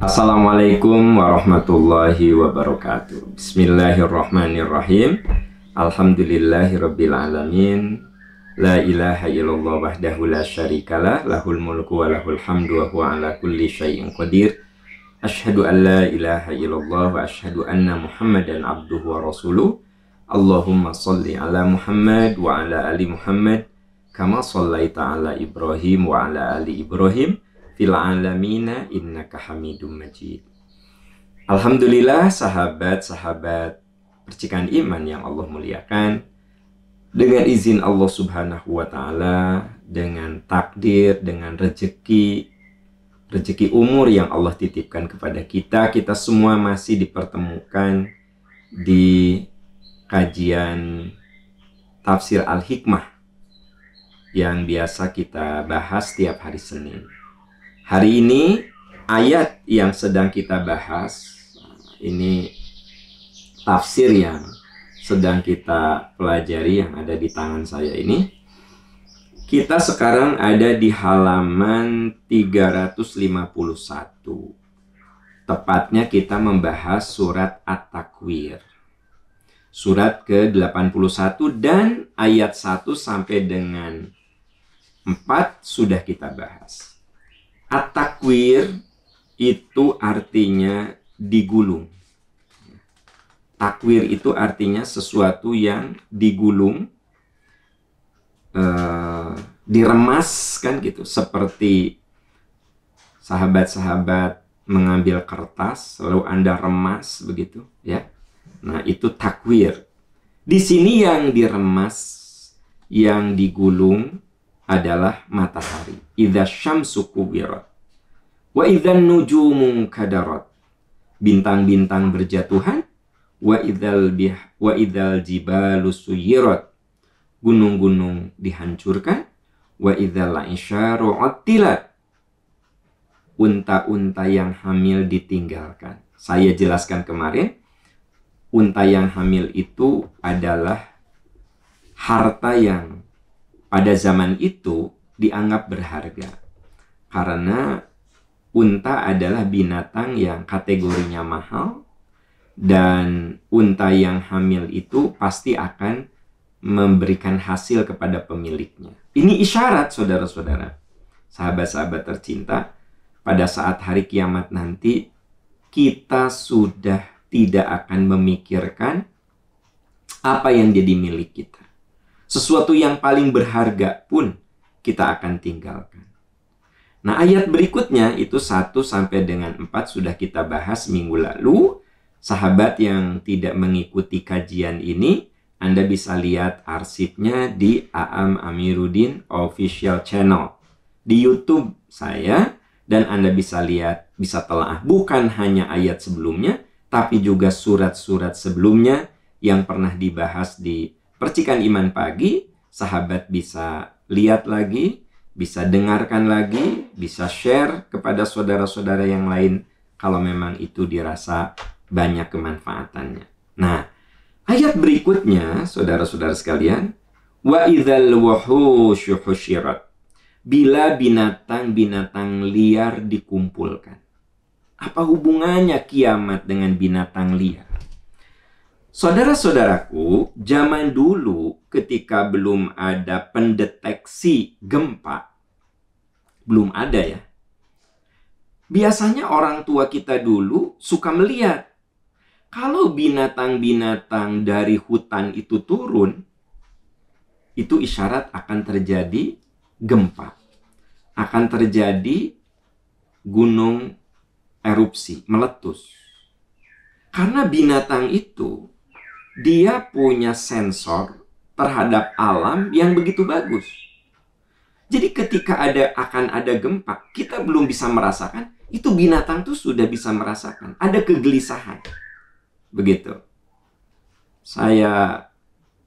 Assalamualaikum warahmatullahi wabarakatuh. Bismillahirrahmanirrahim. Alhamdulillahirabbil alamin. La ilaha illallah wahdahu la syarikalah, lahul mulku wa lahul hamdu wa huwa ala kulli syai'in qadir. Asyhadu an la ilaha illallah wa asyhadu anna Muhammadan abduhu wa rasuluh. Allahumma shalli ala Muhammad wa ala ali Muhammad kama shallaita ala Ibrahim wa ala ali Ibrahim fil alamina innaka hamidum majid. Alhamdulillah, sahabat-sahabat percikan iman yang Allah muliakan, dengan izin Allah subhanahu wa ta'ala, dengan takdir, dengan rezeki umur yang Allah titipkan kepada kita, kita semua masih dipertemukan di kajian tafsir Al-Hikmah yang biasa kita bahas setiap hari Senin. Hari ini ayat yang sedang kita bahas, ini tafsir yang sedang kita pelajari yang ada di tangan saya ini. Kita sekarang ada di halaman 351. Tepatnya kita membahas surat At-Takwir. Surat ke-81 dan ayat 1 sampai dengan 4 sudah kita bahas. At-takwir itu artinya digulung. Takwir itu artinya sesuatu yang digulung, diremas kan gitu. Seperti sahabat-sahabat mengambil kertas lalu Anda remas begitu ya. Nah, itu takwir. Di sini yang diremas, yang digulung adalah matahari. Idza syamsu kuwirat wa idzan nujumu kadarat. Bintang-bintang berjatuhan. Wa idzal jibalu suyirat. Gunung-gunung dihancurkan. Wa idzal isyaru attilat. Unta-unta yang hamil ditinggalkan. Saya jelaskan kemarin, unta yang hamil itu adalah harta yang pada zaman itu dianggap berharga. Karena unta adalah binatang yang kategorinya mahal. Dan unta yang hamil itu pasti akan memberikan hasil kepada pemiliknya. Ini isyarat, saudara-saudara. Sahabat-sahabat tercinta, pada saat hari kiamat nanti, kita sudah tidak akan memikirkan apa yang jadi milik kita. Sesuatu yang paling berharga pun kita akan tinggalkan. Nah, ayat berikutnya itu 1 sampai dengan 4 sudah kita bahas minggu lalu. Sahabat yang tidak mengikuti kajian ini, Anda bisa lihat arsipnya di Aam Amiruddin Official Channel di YouTube saya, dan Anda bisa lihat, bisa telaah bukan hanya ayat sebelumnya, tapi juga surat-surat sebelumnya yang pernah dibahas di Percikan Iman Pagi. Sahabat bisa lihat lagi, bisa dengarkan lagi, bisa share kepada saudara-saudara yang lain kalau memang itu dirasa banyak kemanfaatannya. Nah, ayat berikutnya, saudara-saudara sekalian, wa idzal wuhusyu husyirat. Bila binatang-binatang liar dikumpulkan. Apa hubungannya kiamat dengan binatang liar? Saudara-saudaraku, zaman dulu ketika belum ada pendeteksi gempa, belum ada ya. Biasanya orang tua kita dulu suka melihat kalau binatang-binatang dari hutan itu turun, itu isyarat akan terjadi gempa. Akan terjadi gunung erupsi, meletus. Karena binatang itu, dia punya sensor terhadap alam yang begitu bagus. Jadi ketika akan ada gempa, kita belum bisa merasakan, itu binatang tuh sudah bisa merasakan. Ada kegelisahan. Begitu. Saya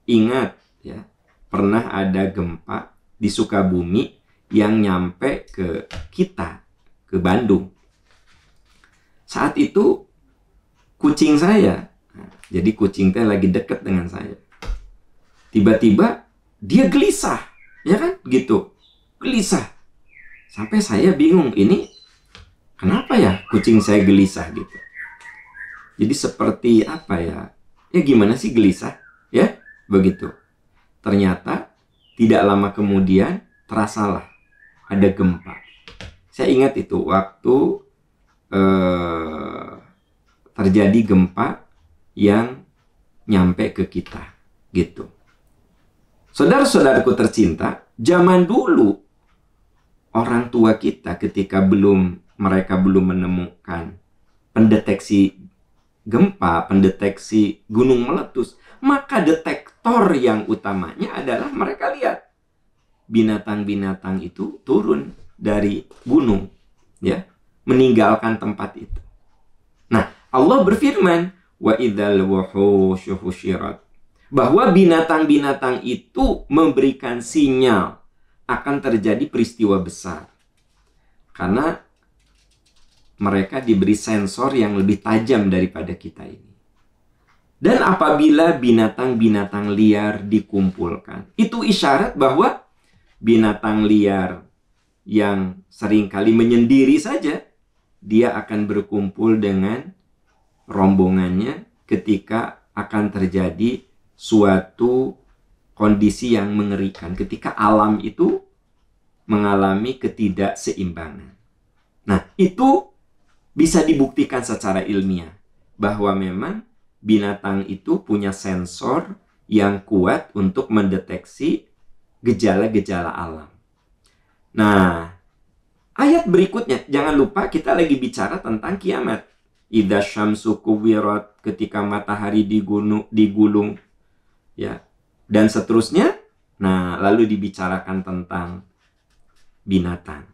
ingat ya, pernah ada gempa di Sukabumi yang nyampe ke kita, ke Bandung. Saat itu kucing saya, jadi kucing teh lagi deket dengan saya. Tiba-tiba dia gelisah, ya kan? Gitu. Gelisah. Sampai saya bingung, ini kenapa ya kucing saya gelisah gitu. Jadi seperti apa ya? Ya gimana sih gelisah? Ya, begitu. Ternyata tidak lama kemudian terasalah ada gempa. Saya ingat itu waktu terjadi gempa yang nyampe ke kita gitu. Saudara-saudaraku tercinta, zaman dulu orang tua kita ketika mereka belum menemukan pendeteksi gempa, pendeteksi gunung meletus, maka detektor yang utamanya adalah mereka lihat binatang-binatang itu turun dari gunung, ya, meninggalkan tempat itu. Nah, Allah berfirman, wa idzal wuhusyu husyirat, bahwa binatang-binatang itu memberikan sinyal akan terjadi peristiwa besar. Karena mereka diberi sensor yang lebih tajam daripada kita ini. Dan apabila binatang-binatang liar dikumpulkan, itu isyarat bahwa binatang liar yang seringkali menyendiri saja, dia akan berkumpul dengan rombongannya ketika akan terjadi suatu kondisi yang mengerikan, ketika alam itu mengalami ketidakseimbangan. Nah, itu bisa dibuktikan secara ilmiah bahwa memang binatang itu punya sensor yang kuat untuk mendeteksi gejala-gejala alam. Nah, ayat berikutnya, jangan lupa kita lagi bicara tentang kiamat. Idza syamsu kuwirat, ketika matahari digulung, ya, dan seterusnya. Nah, lalu dibicarakan tentang binatang.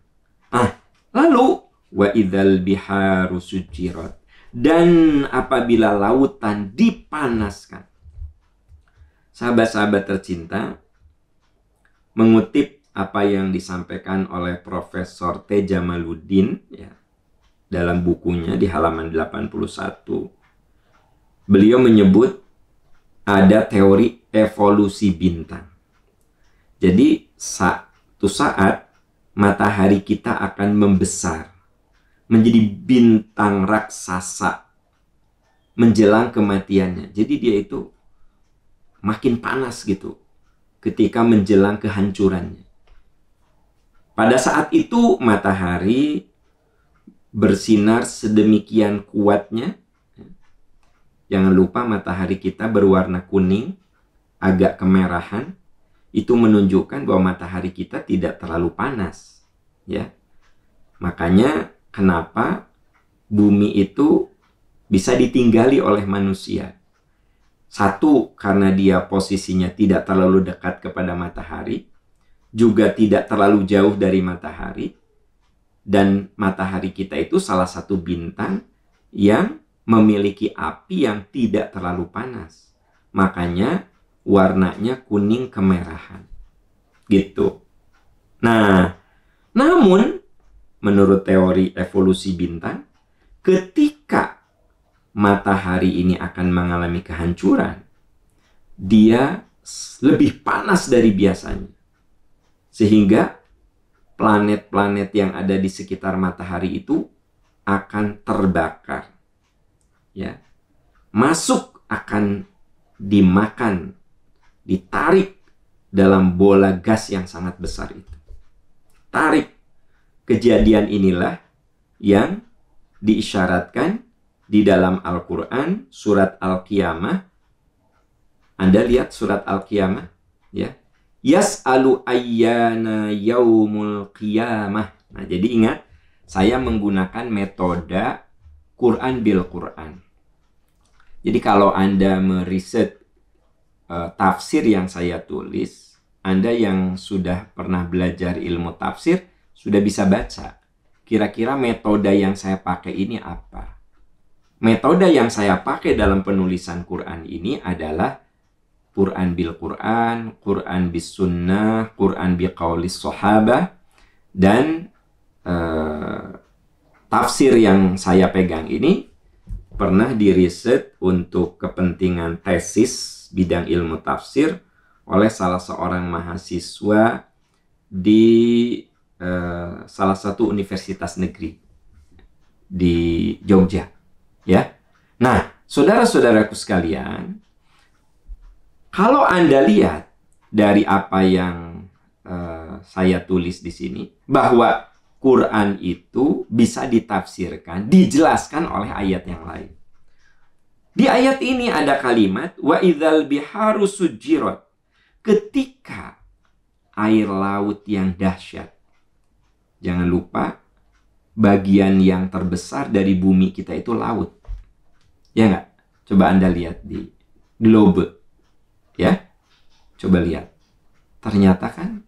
Lalu wa idzal biharu sujirat, dan apabila lautan dipanaskan. Sahabat-sahabat tercinta, mengutip apa yang disampaikan oleh Profesor T. Jamaluddin, ya, dalam bukunya di halaman 81, beliau menyebut ada teori evolusi bintang. Jadi suatu saat matahari kita akan membesar menjadi bintang raksasa menjelang kematiannya. Jadi dia itu makin panas gitu ketika menjelang kehancurannya. Pada saat itu matahari bersinar sedemikian kuatnya. Jangan lupa matahari kita berwarna kuning, agak kemerahan. Itu menunjukkan bahwa matahari kita tidak terlalu panas, ya. Makanya kenapa bumi itu bisa ditinggali oleh manusia. Satu, karena dia posisinya tidak terlalu dekat kepada matahari, juga tidak terlalu jauh dari matahari, dan matahari kita itu salah satu bintang yang memiliki api yang tidak terlalu panas. Makanya warnanya kuning kemerahan. Gitu. Nah, namun menurut teori evolusi bintang, ketika matahari ini akan mengalami kehancuran, dia lebih panas dari biasanya. Sehingga planet-planet yang ada di sekitar matahari itu akan terbakar. Ya. Masuk, akan dimakan, ditarik dalam bola gas yang sangat besar itu. Tarik. Kejadian inilah yang diisyaratkan di dalam Al-Quran, surat Al-Qiyamah. Anda lihat surat Al-Qiyamah, ya. Yas'alu ayyana yaumul qiyamah. Nah, jadi ingat, saya menggunakan metode Quran bil Quran. Jadi kalau Anda meriset tafsir yang saya tulis, Anda yang sudah pernah belajar ilmu tafsir, sudah bisa baca. Kira-kira metode yang saya pakai ini apa? Metode yang saya pakai dalam penulisan Quran ini adalah Quran bil Quran, Quran bis sunnah, Quran bi qaulis sahabah, dan tafsir yang saya pegang ini pernah diriset untuk kepentingan tesis bidang ilmu tafsir oleh salah seorang mahasiswa di salah satu universitas negeri. di Jogja, ya. Nah, saudara-saudaraku sekalian, kalau Anda lihat dari apa yang saya tulis di sini, bahwa Quran itu bisa ditafsirkan, dijelaskan oleh ayat yang lain. Di ayat ini ada kalimat wa idzal biharu sujirat, ketika air laut yang dahsyat. Jangan lupa, bagian yang terbesar dari bumi kita itu laut. Ya nggak? Coba Anda lihat di globe. Ya, coba lihat. Ternyata kan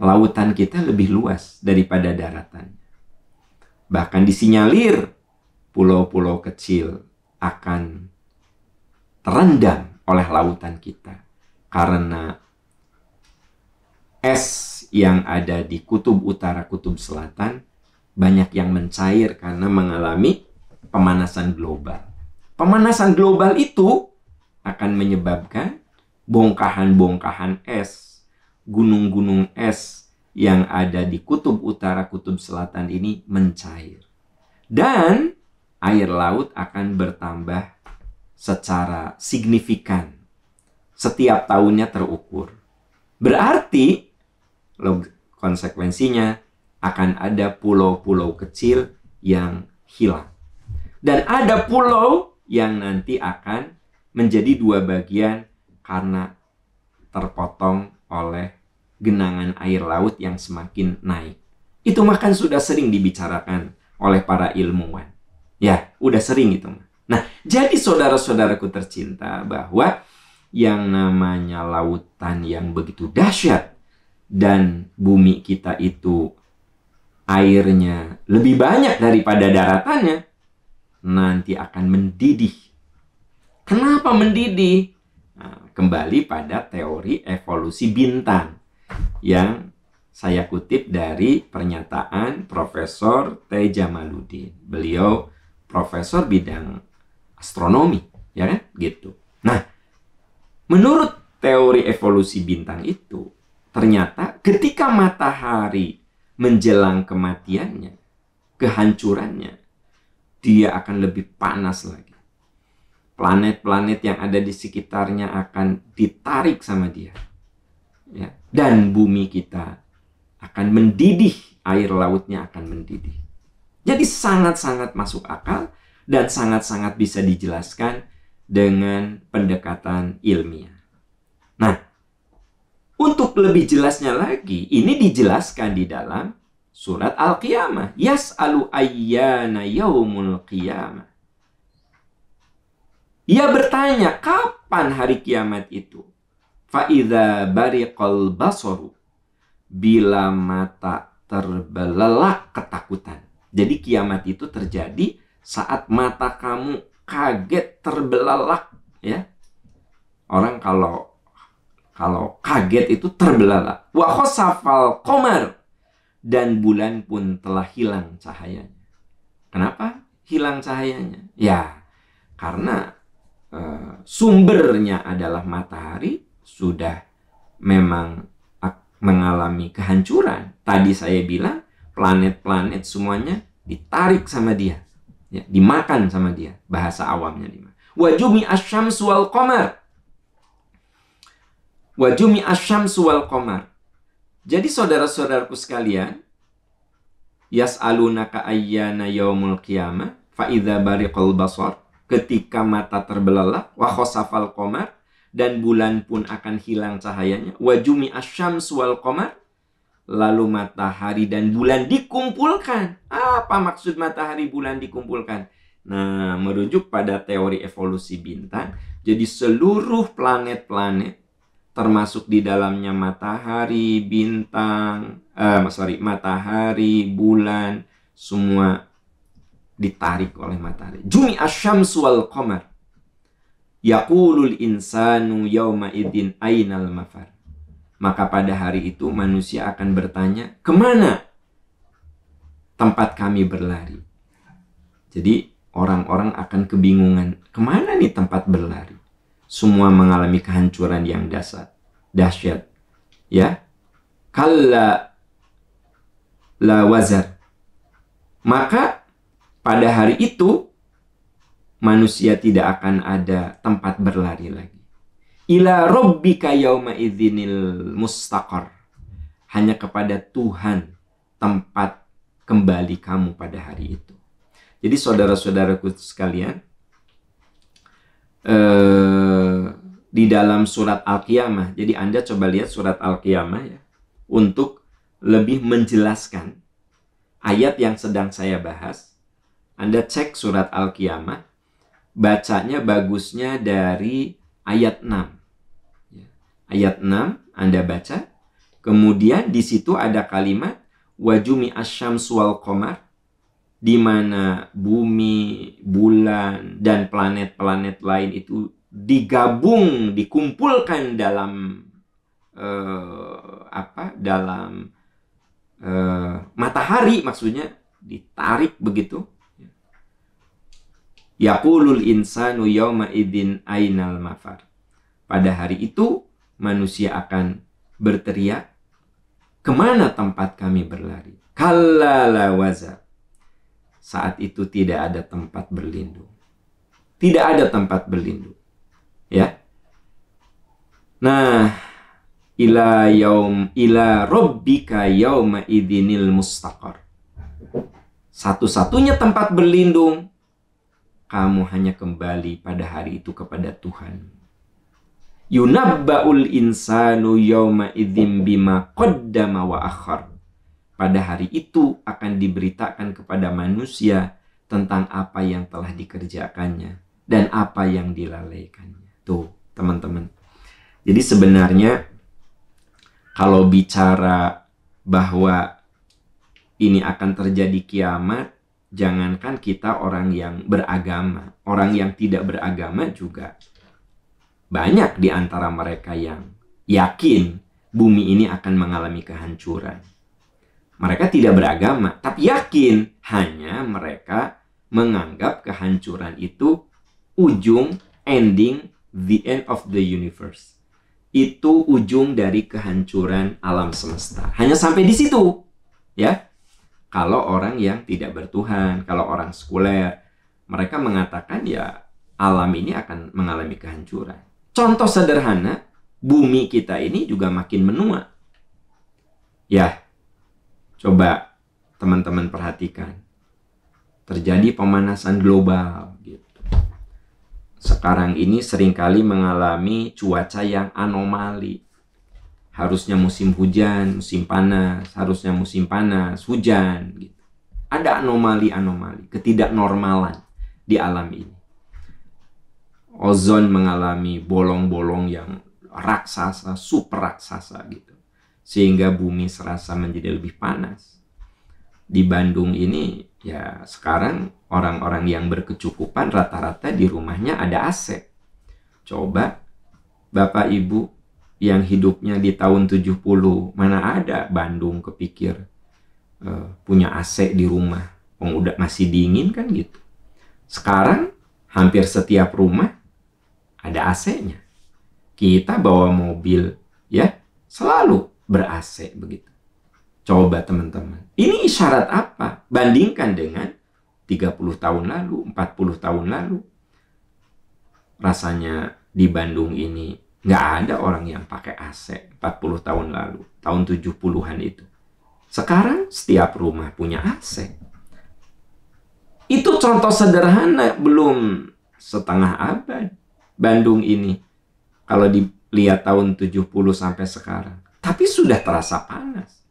lautan kita lebih luas daripada daratan. Bahkan disinyalir pulau-pulau kecil akan terendam oleh lautan kita. Karena es yang ada di kutub utara, kutub selatan, banyak yang mencair karena mengalami pemanasan global. Pemanasan global itu akan menyebabkan bongkahan-bongkahan es, gunung-gunung es yang ada di kutub utara, kutub selatan ini mencair. Dan air laut akan bertambah secara signifikan. Setiap tahunnya terukur. Berarti konsekuensinya akan ada pulau-pulau kecil yang hilang. Dan ada pulau yang nanti akan menjadi dua bagian karena terpotong oleh genangan air laut yang semakin naik. Itu makan sudah sering dibicarakan oleh para ilmuwan. Ya, udah sering itu. Nah, jadi saudara-saudaraku tercinta, bahwa yang namanya lautan yang begitu dahsyat dan bumi kita itu airnya lebih banyak daripada daratannya, nanti akan mendidih. Kenapa mendidih? Nah, kembali pada teori evolusi bintang yang saya kutip dari pernyataan Profesor T. Jamaluddin. Beliau profesor bidang astronomi, ya kan? Gitu. Nah, menurut teori evolusi bintang itu, ternyata ketika matahari menjelang kematiannya, kehancurannya, dia akan lebih panas lagi. Planet-planet yang ada di sekitarnya akan ditarik sama dia. Ya. Dan bumi kita akan mendidih, air lautnya akan mendidih. Jadi sangat-sangat masuk akal dan sangat-sangat bisa dijelaskan dengan pendekatan ilmiah. Nah, untuk lebih jelasnya lagi, ini dijelaskan di dalam surat Al-Qiyamah. Yas'alu ayyana yaumul qiyamah. Ia bertanya, kapan hari kiamat itu? Fa'idha bariqal basaru. Bila mata terbelalak ketakutan. Jadi kiamat itu terjadi saat mata kamu kaget terbelalak, ya. Orang kalau kaget itu terbelalak. Wa khosafal qamar, dan bulan pun telah hilang cahayanya. Kenapa hilang cahayanya? Ya, karena sumbernya adalah matahari sudah memang mengalami kehancuran. Tadi saya bilang planet-planet semuanya ditarik sama dia, ya, dimakan sama dia. Bahasa awamnya dimakan. Wa jumi asyamsu wal qamar. Wa jumi asyamsu wal qamar. Jadi saudara-saudaraku sekalian, yas'alunaka ayyana yaumul qiyamah fa idza bariqal basar, ketika mata terbelalak, wa khosafal qamar, dan bulan pun akan hilang cahayanya, wa jumi asyamsu wal qamar, lalu matahari dan bulan dikumpulkan. Apa maksud matahari bulan dikumpulkan? Nah, merujuk pada teori evolusi bintang, jadi seluruh planet-planet, termasuk di dalamnya matahari, bintang, matahari, bulan, semua ditarik oleh matahari. Jumi asyamsu wal qamar. Yaqulul insanu yawma idzin ainal mafar. Maka pada hari itu manusia akan bertanya, kemana tempat kami berlari? Jadi orang-orang akan kebingungan, kemana nih tempat berlari? Semua mengalami kehancuran yang dahsyat. Ya. Kalla la wazar. Maka pada hari itu manusia tidak akan ada tempat berlari lagi. Ila rabbika yauma idzinil mustaqar. Hanya kepada Tuhan tempat kembali kamu pada hari itu. Jadi saudara-saudaraku sekalian, di dalam surat Al-Qiyamah, jadi Anda coba lihat surat Al-Qiyamah ya, untuk lebih menjelaskan ayat yang sedang saya bahas. Anda cek surat Al-Qiyamah, bacanya bagusnya dari ayat 6. Ayat 6 Anda baca, kemudian di situ ada kalimat wajumi asyamsu wal qamar, di mana bumi, bulan, dan planet-planet lain itu digabung, dikumpulkan dalam dalam matahari, maksudnya ditarik begitu. Yaqulul insanu yawma idzin ainal mafar. Pada hari itu manusia akan berteriak, kemana tempat kami berlari? Kalla la wazar. Saat itu tidak ada tempat berlindung. Tidak ada tempat berlindung. Ya. Nah, ila rabbika yauma idzinil mustaqar. Satu-satunya tempat berlindung, kamu hanya kembali pada hari itu kepada Tuhan. Yunabba'ul insanu yauma idzin bima qaddama wa akhar. Pada hari itu akan diberitakan kepada manusia tentang apa yang telah dikerjakannya dan apa yang dilalaikannya. Tuh, teman-teman. Jadi sebenarnya kalau bicara bahwa ini akan terjadi kiamat, jangankan kita orang yang beragama, orang yang tidak beragama juga banyak di antara mereka yang yakin bumi ini akan mengalami kehancuran. Mereka tidak beragama, tapi yakin. Hanya mereka menganggap kehancuran itu ujung, ending, the end of the universe. Itu ujung dari kehancuran alam semesta. Hanya sampai di situ. Ya. Kalau orang yang tidak bertuhan, kalau orang sekuler, mereka mengatakan ya alam ini akan mengalami kehancuran. Contoh sederhana, bumi kita ini juga makin menua. Ya. Coba teman-teman perhatikan. Terjadi pemanasan global gitu. Sekarang ini seringkali mengalami cuaca yang anomali. Harusnya musim hujan, musim panas, harusnya musim panas, hujan gitu. Ada anomali-anomali, ketidaknormalan di alam ini. Ozon mengalami bolong-bolong yang raksasa, super raksasa gitu. Sehingga bumi serasa menjadi lebih panas. Di Bandung ini ya sekarang orang-orang yang berkecukupan rata-rata di rumahnya ada AC. Coba Bapak Ibu yang hidupnya di tahun 70, mana ada Bandung kepikir punya AC di rumah. Udah masih dingin kan gitu. Sekarang hampir setiap rumah ada AC-nya. Kita bawa mobil ya selalu ber-AC begitu. Coba teman-teman. Ini isyarat apa? Bandingkan dengan 30 tahun lalu, 40 tahun lalu. Rasanya di Bandung ini nggak ada orang yang pakai AC 40 tahun lalu. Tahun 70-an itu. Sekarang setiap rumah punya AC. Itu contoh sederhana, belum setengah abad Bandung ini. Kalau dilihat tahun 70 sampai sekarang. Tapi sudah terasa panas.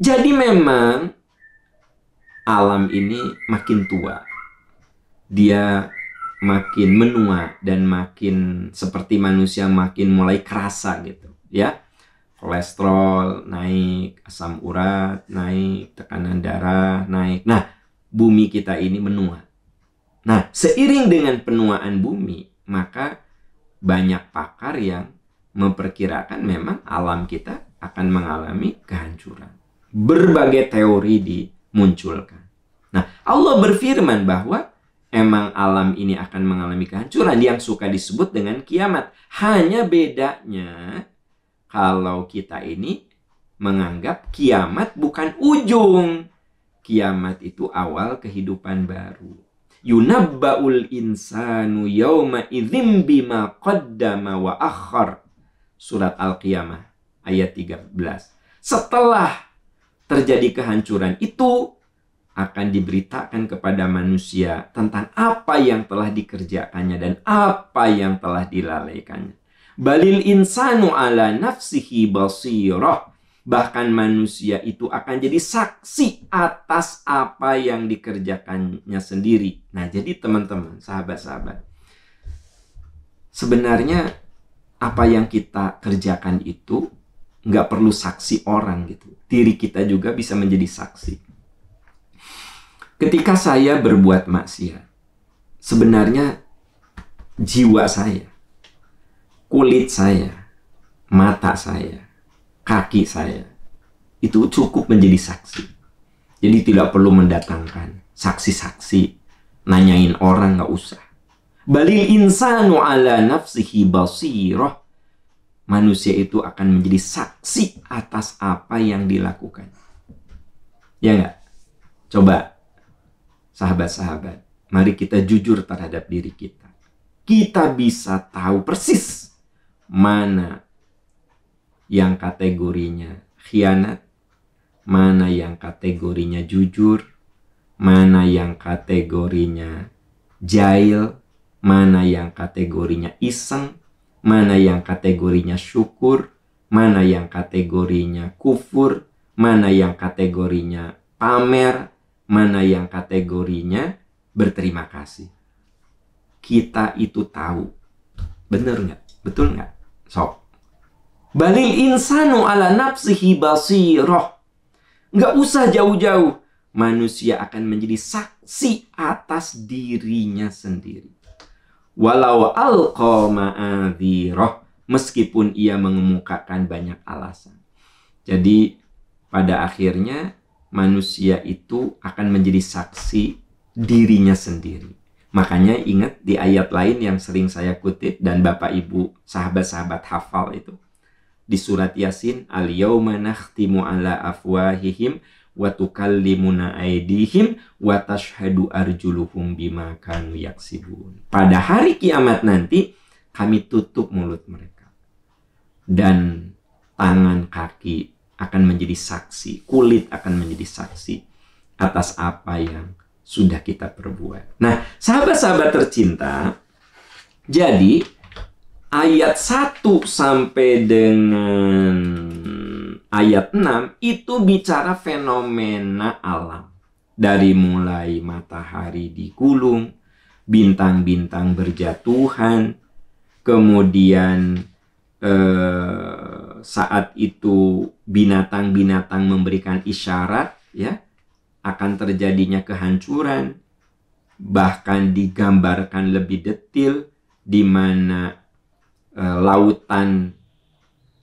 Jadi memang alam ini makin tua. Dia makin menua dan makin seperti manusia makin mulai kerasa gitu. Ya, kolesterol naik, asam urat naik, tekanan darah naik. Nah, bumi kita ini menua. Nah, seiring dengan penuaan bumi, maka banyak pakar yang memperkirakan memang alam kita akan mengalami kehancuran. Berbagai teori dimunculkan. Nah, Allah berfirman bahwa emang alam ini akan mengalami kehancuran yang suka disebut dengan kiamat. Hanya bedanya kalau kita ini menganggap kiamat bukan ujung, kiamat itu awal kehidupan baru. Yunabba'ul insanu yawma idzim bima qaddama wa akhar. Surat Al-Qiyamah ayat 13. Setelah terjadi kehancuran itu, akan diberitakan kepada manusia tentang apa yang telah dikerjakannya dan apa yang telah dilalaikannya. Balil insanu ala nafsihi basirah. Bahkan manusia itu akan jadi saksi atas apa yang dikerjakannya sendiri. Nah, jadi teman-teman, sahabat-sahabat, sebenarnya apa yang kita kerjakan itu nggak perlu saksi orang gitu. Diri kita juga bisa menjadi saksi. Ketika saya berbuat maksiat, sebenarnya jiwa saya, kulit saya, mata saya, kaki saya, itu cukup menjadi saksi. Jadi tidak perlu mendatangkan saksi-saksi, nanyain orang, nggak usah. Balil insanu ala nafsihi basirah. Manusia itu akan menjadi saksi atas apa yang dilakukan. Ya nggak? Coba, sahabat-sahabat, mari kita jujur terhadap diri kita. Kita bisa tahu persis mana yang kategorinya khianat, mana yang kategorinya jujur, mana yang kategorinya jahil, mana yang kategorinya iseng, mana yang kategorinya syukur, mana yang kategorinya kufur, mana yang kategorinya pamer, mana yang kategorinya berterima kasih. Kita itu tahu. Bener nggak? Betul nggak? Sok. Balil insanu ala nafsihi basirah. Nggak usah jauh-jauh. Manusia akan menjadi saksi atas dirinya sendiri. Walau alqa ma'adhirah. Meskipun ia mengemukakan banyak alasan. Jadi pada akhirnya manusia itu akan menjadi saksi dirinya sendiri. Makanya ingat di ayat lain yang sering saya kutip dan Bapak Ibu sahabat-sahabat hafal itu. Di surat Yasin, al-yawma nakhtimu ala afwahihim wa tukallimuna aydihim wa tashhadu arjuluhum bima kanu yaksibun. Pada hari kiamat nanti kami tutup mulut mereka. Dan tangan kaki akan menjadi saksi, kulit akan menjadi saksi atas apa yang sudah kita perbuat. Nah, sahabat-sahabat tercinta, jadi ayat 1 sampai dengan ayat 6 itu bicara fenomena alam. Dari mulai matahari digulung, bintang-bintang berjatuhan, kemudian saat itu binatang-binatang memberikan isyarat, ya, akan terjadinya kehancuran. Bahkan digambarkan lebih detail di mana lautan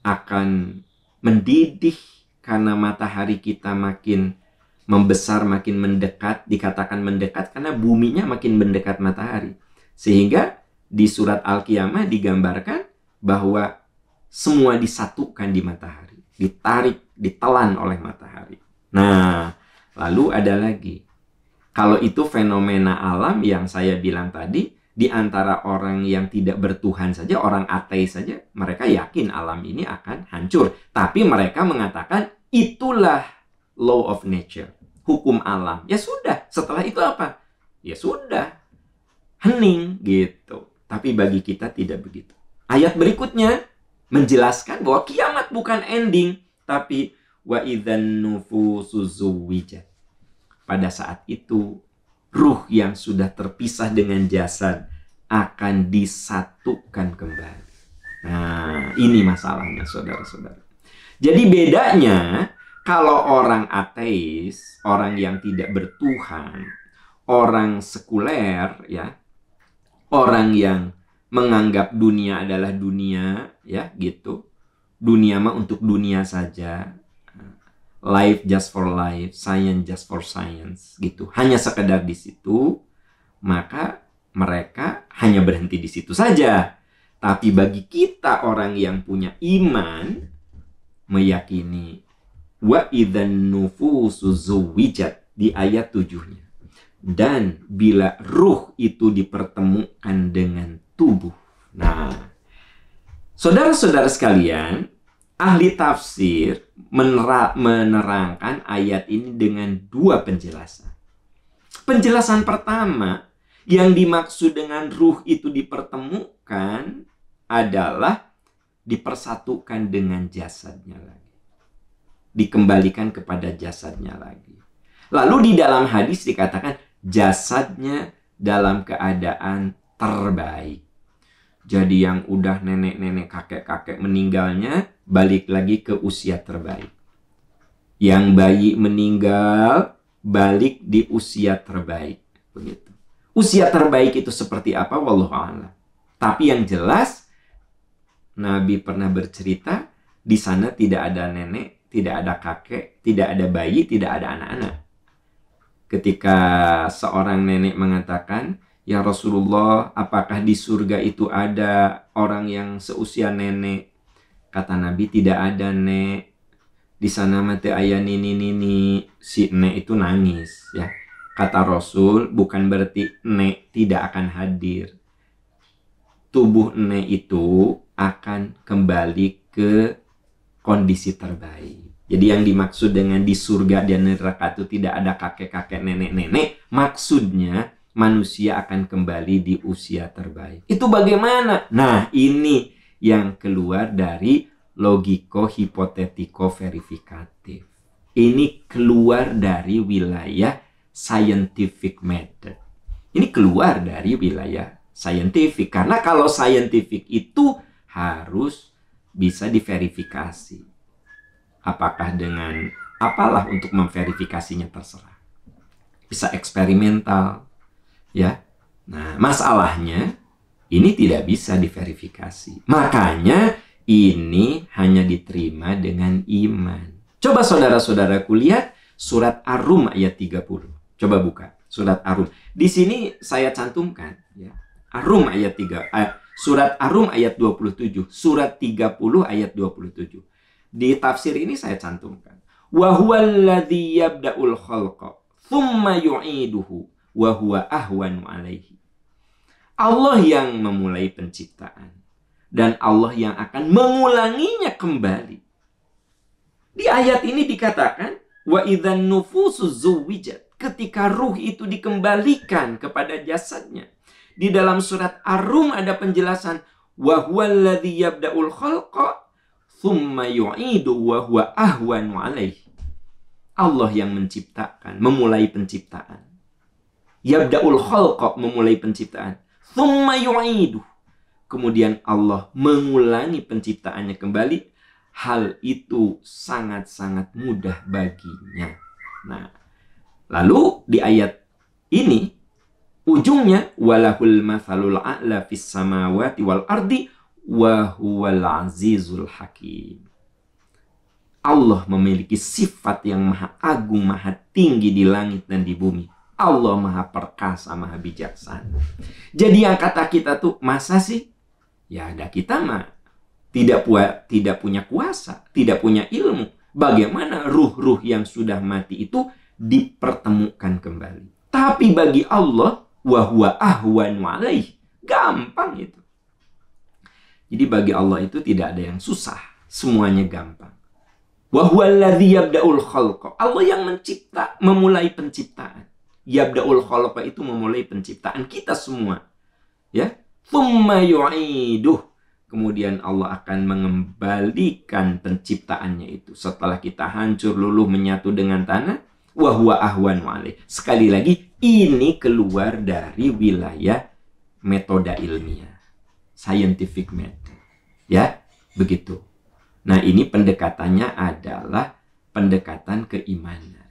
akan mendidih karena matahari kita makin membesar, makin mendekat. Dikatakan mendekat karena buminya makin mendekat matahari. Sehingga di surat Al-Qiyamah digambarkan bahwa semua disatukan di matahari, ditarik, ditelan oleh matahari. Nah, lalu ada lagi. Kalau itu fenomena alam yang saya bilang tadi, di antara orang yang tidak bertuhan saja, orang ateis saja, mereka yakin alam ini akan hancur. Tapi mereka mengatakan itulah law of nature, hukum alam. Ya sudah, setelah itu apa? Ya sudah, hening gitu. Tapi bagi kita tidak begitu. Ayat berikutnya menjelaskan bahwa kiamat bukan ending, tapi wa idzan nufusu zuwijat. Pada saat itu ruh yang sudah terpisah dengan jasad akan disatukan kembali. Nah, ini masalahnya saudara-saudara. Jadi bedanya kalau orang ateis, orang yang tidak bertuhan, orang sekuler, ya, orang yang menganggap dunia adalah dunia, ya gitu. Dunia mah untuk dunia saja. Life just for life, science just for science, gitu. Hanya sekedar di situ, maka mereka hanya berhenti di situ saja. Tapi bagi kita orang yang punya iman, meyakini wa idzan nufusu zuwijat, di ayat 7-nya. Dan bila ruh itu dipertemukan dengan tubuh. Nah, saudara-saudara sekalian, ahli tafsir menerangkan ayat ini dengan dua penjelasan. Penjelasan pertama, yang dimaksud dengan ruh itu dipertemukan adalah dipersatukan dengan jasadnya lagi. Dikembalikan kepada jasadnya lagi. Lalu di dalam hadis dikatakan jasadnya dalam keadaan terbaik. Jadi yang udah nenek-nenek, kakek-kakek meninggalnya, balik lagi ke usia terbaik. Yang bayi meninggal, balik di usia terbaik. Begitu. Usia terbaik itu seperti apa? Wallahu a'lam. Tapi yang jelas, Nabi pernah bercerita, di sana tidak ada nenek, tidak ada kakek, tidak ada bayi, tidak ada anak-anak. Ketika seorang nenek mengatakan, "Ya Rasulullah, apakah di surga itu ada orang yang seusia nenek?" Kata Nabi, "Tidak ada, Nek. Di sana mati ayah nini." Si Nek itu nangis, ya. Kata Rasul, bukan berarti Nek tidak akan hadir. Tubuh Nek itu akan kembali ke kondisi terbaik. Jadi yang dimaksud dengan di surga dan neraka itu tidak ada kakek-kakek, nenek-nenek. Maksudnya manusia akan kembali di usia terbaik. Itu bagaimana? Nah, ini yang keluar dari logiko hipotetiko verifikatif. Ini keluar dari wilayah scientific method. Ini keluar dari wilayah scientific. Karena kalau scientific itu harus bisa diverifikasi. Apakah dengan apalah untuk memverifikasinya terserah. Bisa eksperimental, ya. Nah, masalahnya ini tidak bisa diverifikasi. Makanya ini hanya diterima dengan iman. Coba saudara-saudaraku lihat surat Ar-Rum ayat 30. Coba buka surat Ar-Rum. Di sini saya cantumkan, ya. Ar-Rum ayat 3. Surat Ar-Rum ayat 27. Surat 30 ayat 27. Di tafsir ini saya cantumkan. Wa huwallazi yabda'ul khalqa tsumma yu'iduhu wa huwa ahwanu 'alaihi. Allah yang memulai penciptaan dan Allah yang akan mengulanginya kembali. Di ayat ini dikatakan wa idzan nufusu zuwijat, ketika ruh itu dikembalikan kepada jasadnya. Di dalam surat Ar-Rum ada penjelasan wa huwallazi yabda'ul khalqa tsumma yu'idu wa huwa ahwanu 'alaihi. Allah yang menciptakan, memulai penciptaan. Yabda'ul khalqa, memulai penciptaan. Tsumma yu'idu. Kemudian Allah mengulangi penciptaannya kembali. Hal itu sangat-sangat mudah baginya. Nah, lalu di ayat ini ujungnya walahul matsalul a'la fis samawati wal ardi wa huwal azizul hakim. Allah memiliki sifat yang maha agung, maha tinggi di langit dan di bumi. Allah maha perkasa, maha bijaksana. Jadi yang kata kita tuh, masa sih? Ya ada kita mah tidak punya kuasa, tidak punya ilmu. Bagaimana ruh-ruh yang sudah mati itu dipertemukan kembali. Tapi bagi Allah, wa huwa ahwanu 'alaihi. Gampang itu. Jadi bagi Allah itu tidak ada yang susah. Semuanya gampang. Wa huwallazi yabda'ul khalqa. Allah yang mencipta, memulai penciptaan. Yabda'ul khalqa itu memulai penciptaan kita semua. Ya. Tsumma yu'iduh. Kemudian Allah akan mengembalikan penciptaannya itu. Setelah kita hancur luluh menyatu dengan tanah. Wa huwa ahwanu 'alaihi. Sekali lagi, ini keluar dari wilayah metode ilmiah. Scientific method. Ya, begitu. Nah, ini pendekatannya adalah pendekatan keimanan.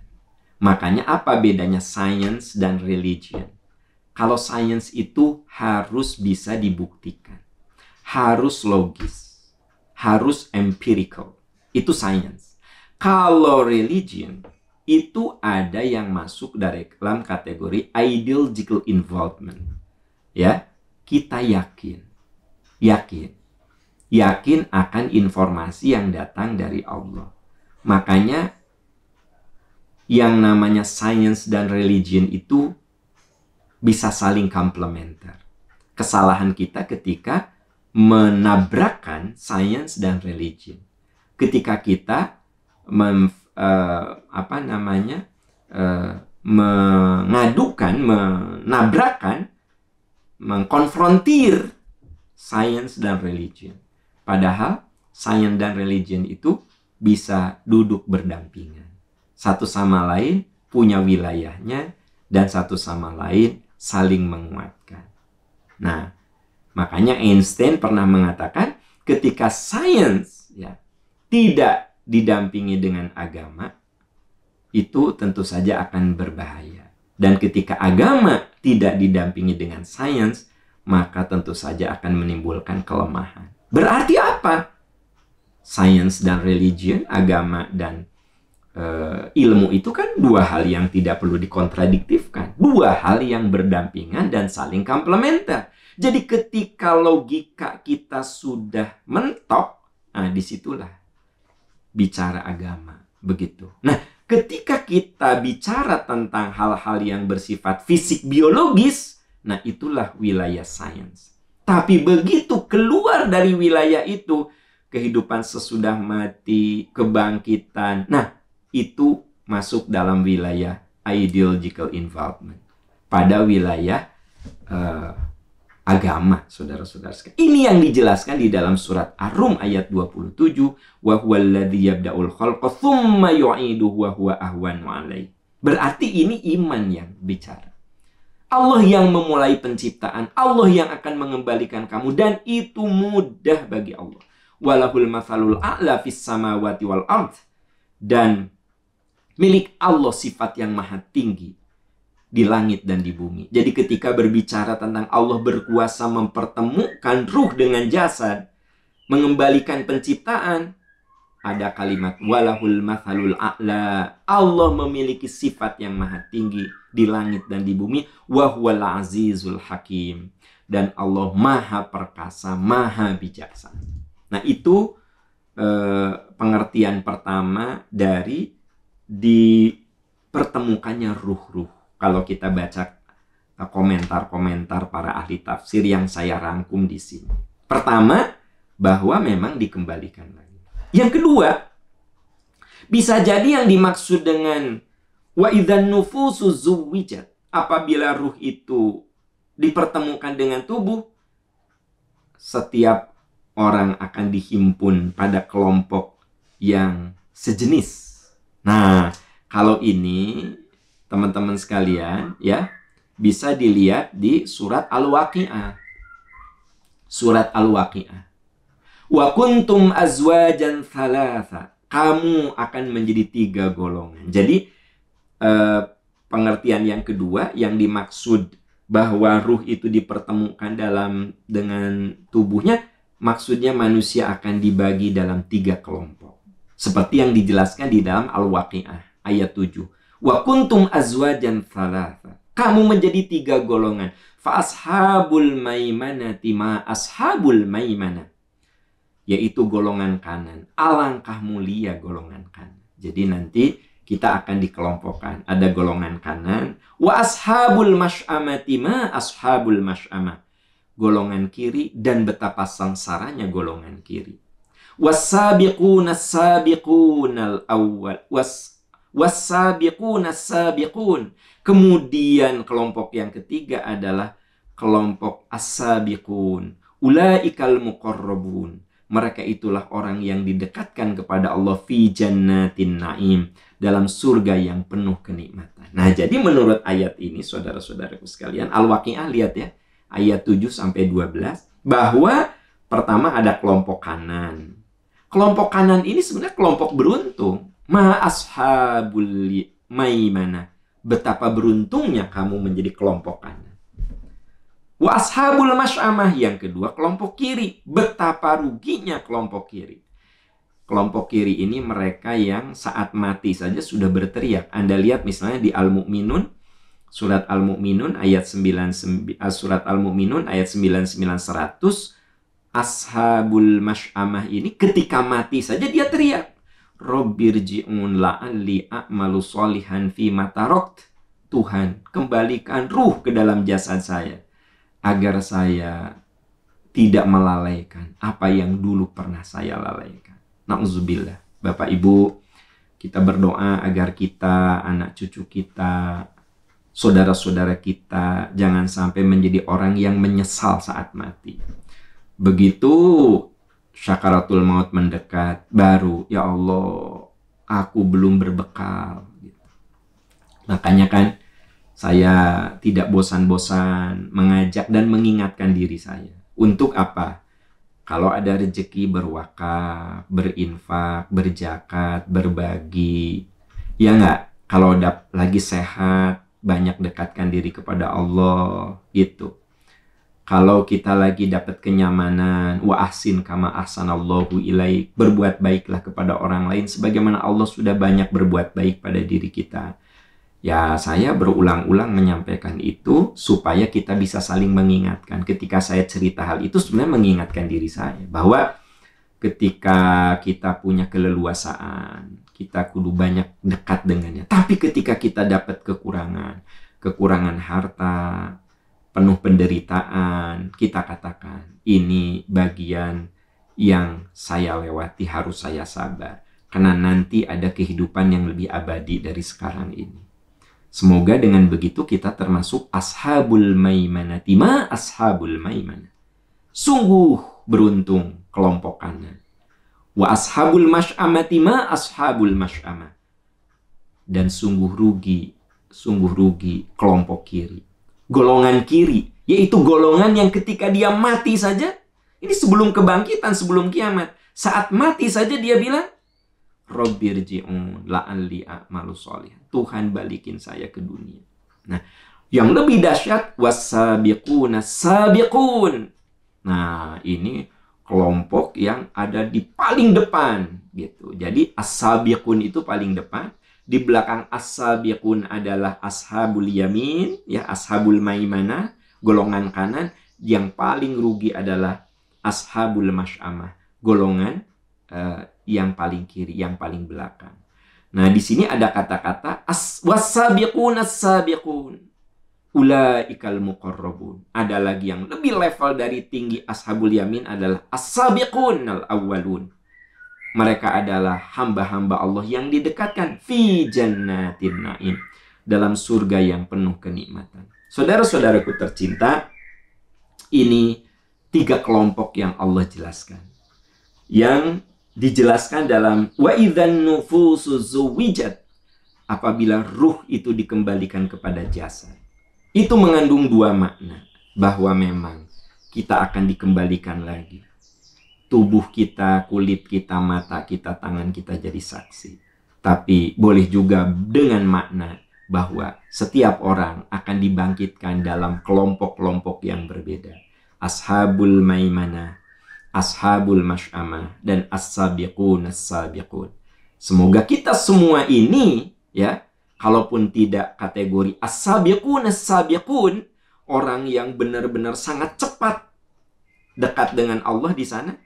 Makanya apa bedanya science dan religion? Kalau science itu harus bisa dibuktikan. Harus logis. Harus empirical. Itu science. Kalau religion, itu ada yang masuk dalam kategori ideological involvement. Ya, kita yakin akan informasi yang datang dari Allah. Makanya yang namanya science dan religion itu bisa saling komplementer. Kesalahan kita ketika menabrakkan science dan religion. Ketika kita mengadukan, menabrakkan, mengkonfrontir science dan religion. Padahal science dan religion itu bisa duduk berdampingan. Satu sama lain punya wilayahnya dan satu sama lain saling menguatkan. Nah, makanya Einstein pernah mengatakan ketika sains tidak didampingi dengan agama, itu tentu saja akan berbahaya. Dan ketika agama tidak didampingi dengan sains, maka tentu saja akan menimbulkan kelemahan. Berarti apa? Sains dan religion, agama dan ilmu itu kan dua hal yang tidak perlu dikontradiktifkan. Dua hal yang berdampingan dan saling komplementer. Jadi ketika logika kita sudah mentok, nah disitulah bicara agama. Begitu. Nah, ketika kita bicara tentang hal-hal yang bersifat fisik biologis, nah itulah wilayah sains. Tapi begitu keluar dari wilayah itu, kehidupan sesudah mati, kebangkitan, nah itu masuk dalam wilayah ideological involvement. Pada wilayah agama, saudara-saudara sekalian. Ini yang dijelaskan di dalam surat Ar-Rum ayat 27, wa huwallazi yabda'ul khalqa tsumma yu'iduhu wa huwa ahwanu 'alaihi. Berarti ini iman yang bicara. Allah yang memulai penciptaan, Allah yang akan mengembalikan kamu, dan itu mudah bagi Allah. Walahul matsalul a'la fis samawati wal ard. Dan milik Allah sifat yang maha tinggi di langit dan di bumi. Jadi ketika berbicara tentang Allah berkuasa mempertemukan ruh dengan jasad, mengembalikan penciptaan, ada kalimat walahul matsalul a'la. Allah memiliki sifat yang maha tinggi di langit dan di bumi. Wa huwal azizul hakim. Dan Allah maha perkasa, maha bijaksana. Nah itu pengertian pertama dari dipertemukannya ruh-ruh. Kalau kita baca komentar-komentar para ahli tafsir yang saya rangkum di sini. Pertama, bahwa memang dikembalikan lagi. Yang kedua, bisa jadi yang dimaksud dengan wa idzan nufusu zuwijat, apabila ruh itu dipertemukan dengan tubuh, setiap orang akan dihimpun pada kelompok yang sejenis. Nah, kalau ini teman-teman sekalian ya, bisa dilihat di surat Al-Waqi'ah. Surat Al-Waqi'ah. Wa kuntum azwajan thalatha. Kamu akan menjadi 3 golongan. Jadi pengertian yang kedua yang dimaksud bahwa ruh itu dipertemukan dengan tubuhnya, maksudnya manusia akan dibagi dalam 3 kelompok. Seperti yang dijelaskan di dalam Al-Waqi'ah ayat 7. Wa kuntum azwajan thalatha. Kamu menjadi 3 golongan. Fa ashabul maimanati ma ashabul maimanah. Yaitu golongan kanan. Alangkah mulia golongan kanan. Jadi nanti kita akan dikelompokkan. Ada golongan kanan. Wa ashabul masy'amati ma ashabul masy'amah. Golongan kiri, dan betapa sengsaranya golongan kiri. Was-sabiquna as-sabiqunal awwal. Was-sabiquna as-sabiqun. Kemudian kelompok yang ketiga adalah kelompok as-sabiqun. Ulaikal muqarrabun. Mereka itulah orang yang didekatkan kepada Allah fi jannatin na'im, dalam surga yang penuh kenikmatan. Nah, jadi menurut ayat ini, saudara-saudaraku sekalian, Al-Waqi'ah lihat ya, ayat 7-12, bahwa pertama ada kelompok kanan. Kelompok kanan ini sebenarnya kelompok beruntung. Ma ashabul maimanah. Betapa beruntungnya kamu menjadi kelompok kanan. Wa ashabul masy'amah, yang kedua kelompok kiri. Betapa ruginya kelompok kiri. Kelompok kiri ini mereka yang saat mati saja sudah berteriak. Anda lihat misalnya di Al-Mu'minun, surat Al-Mu'minun ayat 99, surat Al-Mu'minun ayat 99-100, ashabul masy'amah ini ketika mati saja dia teriak. Rabbirji'un la'alli a'malu sholihan fi matarakt. Tuhan, kembalikan ruh ke dalam jasad saya agar saya tidak melalaikan apa yang dulu pernah saya lalaikan. Na'udzubillah. Bapak Ibu, kita berdoa agar kita, anak cucu kita, saudara-saudara kita jangan sampai menjadi orang yang menyesal saat mati. Begitu syakaratul maut mendekat, baru ya Allah, aku belum berbekal. Makanya kan saya tidak bosan-bosan mengajak dan mengingatkan diri saya. Untuk apa? Kalau ada rezeki berwakaf, berinfak, berzakat, berbagi. Ya enggak? Kalau lagi sehat, banyak dekatkan diri kepada Allah. Gitu. Kalau kita lagi dapat kenyamanan, wa ahsin kama ahsanallahu ilaik. Berbuat baiklah kepada orang lain sebagaimana Allah sudah banyak berbuat baik pada diri kita. Ya, saya berulang-ulang menyampaikan itu supaya kita bisa saling mengingatkan. Ketika saya cerita hal itu sebenarnya mengingatkan diri saya bahwa ketika kita punya keleluasaan, kita kudu banyak dekat dengannya. Tapi ketika kita dapat kekurangan harta, penuh penderitaan, kita katakan ini bagian yang saya lewati, harus saya sabar. Karena nanti ada kehidupan yang lebih abadi dari sekarang ini. Semoga dengan begitu kita termasuk ashabul maimanati ma ashabul maimanah. Sungguh beruntung kelompok kanan. Wa ashabul masy'amati ma ashabul masy'amah. Dan sungguh rugi kelompok kiri. Golongan kiri, yaitu golongan yang ketika dia mati saja, ini sebelum kebangkitan, sebelum kiamat, saat mati saja dia bilang, Rabbirji'un la'alli a'malu sholihan. Tuhan balikin saya ke dunia. Nah, yang lebih dahsyat wasabiquna sabiqun. Nah, ini kelompok yang ada di paling depan gitu. Jadi as-sabiqun itu paling depan. Di belakang as-sabiqun adalah ashabul yamin, ya, ashabul maimanah, golongan kanan. Yang paling rugi adalah ashabul masy'amah, golongan yang paling kiri, yang paling belakang. Nah, di sini ada kata-kata wasabiqun as-sabiqun ulaikal muqarrabun. Ada lagi yang lebih level dari tinggi ashabul yamin adalah as-sabiqun al-awwalun. Mereka adalah hamba-hamba Allah yang didekatkan fi jannatin na'im, dalam surga yang penuh kenikmatan. Saudara-saudaraku tercinta, ini 3 kelompok yang Allah jelaskan. Yang dijelaskan dalam wa idzan nufusu zuwijat, apabila ruh itu dikembalikan kepada jasad. Itu mengandung 2 makna, bahwa memang kita akan dikembalikan lagi. Tubuh kita, kulit kita, mata kita, tangan kita jadi saksi. Tapi boleh juga dengan makna bahwa setiap orang akan dibangkitkan dalam kelompok-kelompok yang berbeda. Ashabul maimanah, ashabul masy'amah, dan as-sabiqun as-sabiqun. Semoga kita semua ini, ya, kalaupun tidak kategori as-sabiqun as-sabiqun, orang yang benar-benar sangat cepat dekat dengan Allah di sana,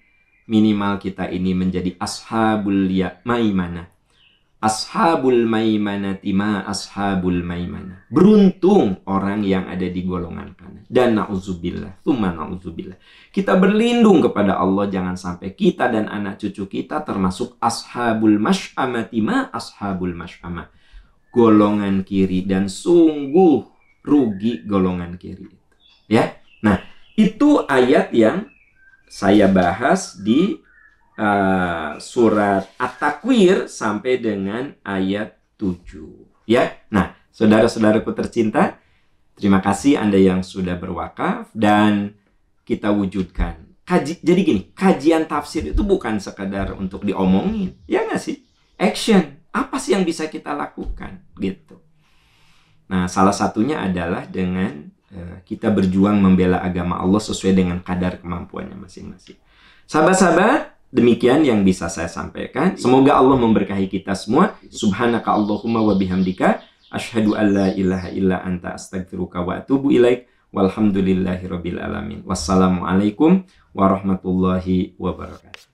minimal kita ini menjadi ashabul maimanah. Ashabul maimanati ma ashabul maimanah. Beruntung orang yang ada di golongan kanan. Dan na'udzubillah, tsumma na'udzubillah. Kita berlindung kepada Allah jangan sampai kita dan anak cucu kita termasuk ashabul masy'amati ma ashabul masy'amah. Golongan kiri, dan sungguh rugi golongan kiri. Ya. Nah, itu ayat yang saya bahas di surat At-Takwir sampai dengan ayat 7. Ya. Nah, saudara-saudaraku tercinta, terima kasih Anda yang sudah berwakaf dan kita wujudkan. Jadi gini, kajian tafsir itu bukan sekadar untuk diomongin, ya nggak sih? Action. Apa sih yang bisa kita lakukan? Gitu. Nah, salah satunya adalah dengan kita berjuang membela agama Allah sesuai dengan kadar kemampuannya masing-masing. Sahabat-sahabat, demikian yang bisa saya sampaikan. Semoga Allah memberkahi kita semua. Subhanaka Allahumma wa bihamdika asyhadu an la ilaha illa anta astaghfiruka wa atubu ilaik. Walhamdulillahirabbil alamin. Wassalamualaikum warahmatullahi wabarakatuh.